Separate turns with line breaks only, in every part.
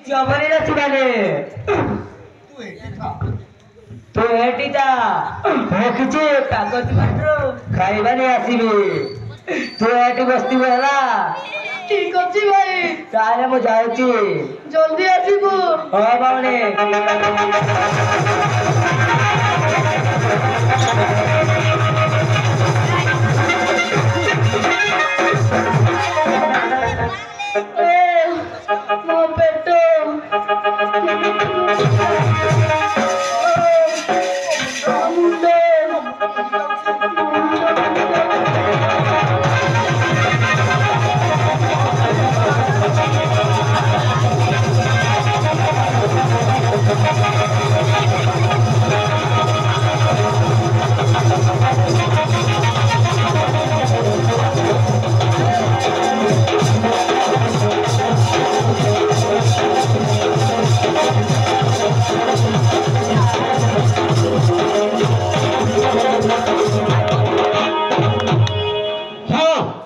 जबरी रसिबाने तू एटी जा रखिछे कागज पत्र खाइबानी आसीबे तू एटी बस्ती होला ठीक अछि भाई ताले मु जाउची जल्दी आसीबो हां बावणे मो पेटो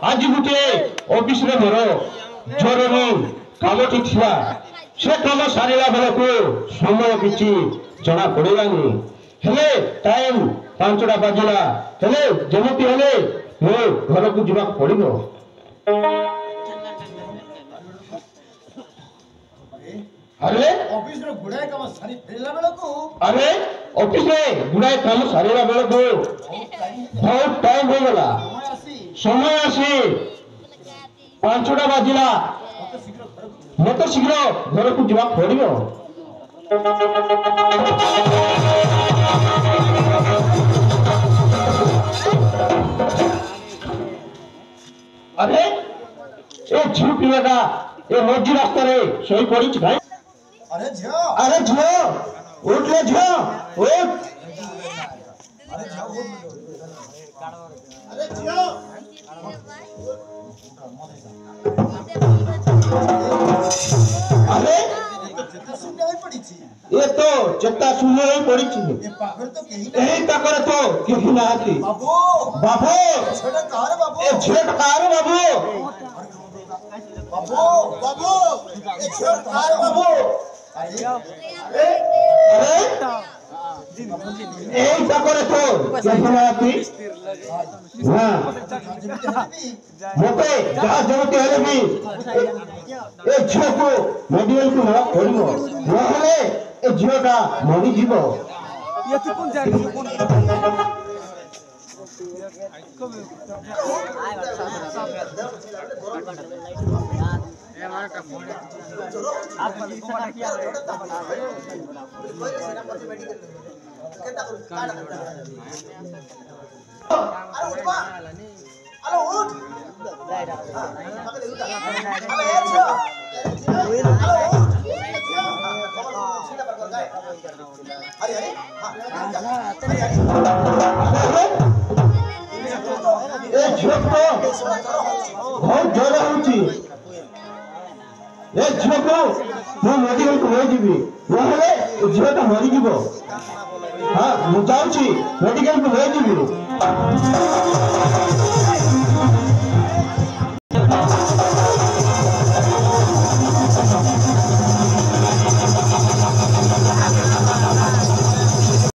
आज गुटे ऑफिस रे मोर जरूरी कामटी थिया से काम सारिला बेला को समय किछि जना पड़ेलानी हेले टाइम 5टा बाजिला हेले जेमति हेले मो घर को जिबा पड़िबो अरे
ऑफिस रे गुडाय काम सारी फेरला बेला को
अरे ऑफिस रे गुडाय काम सारिला बेला को बहुत टाइम हो गला समय आसी 5टा बाजिला मत शीघ्र घर को जिबा पड़िबो अरे ए झिउ पिलाटा ए मझी रास्ता रे सोई पड़ी छ भाई अरे झियो उठ ले झियो उठ
अरे झियो
अरे
चेता शून्य होई पड़ी छी
ये तो चेता शून्य होई पड़ी छी
ए पाखर तो केही
एही पाखर तो केही नाथी
बाबू
बाबू
छोटा कार बाबू
ए झेट कार बाबू
बाबू बाबू ए छोटा कार बाबू
अरे एही पाखर तो केही नाथी हां मते जहाँ जमते हेले भी ए झियो को मेडिकल को ना पड़िबो नहले ए झियोटा मरि जीवो
यति कोन जाय कोन
अरे उठ
ए झोक बहुत ज्वर होउची ए झोक मु मेडिकल को ले जीबी नहले ए झोटा मरि जीवो हां मु जाउची मेडिकल को ले जीबी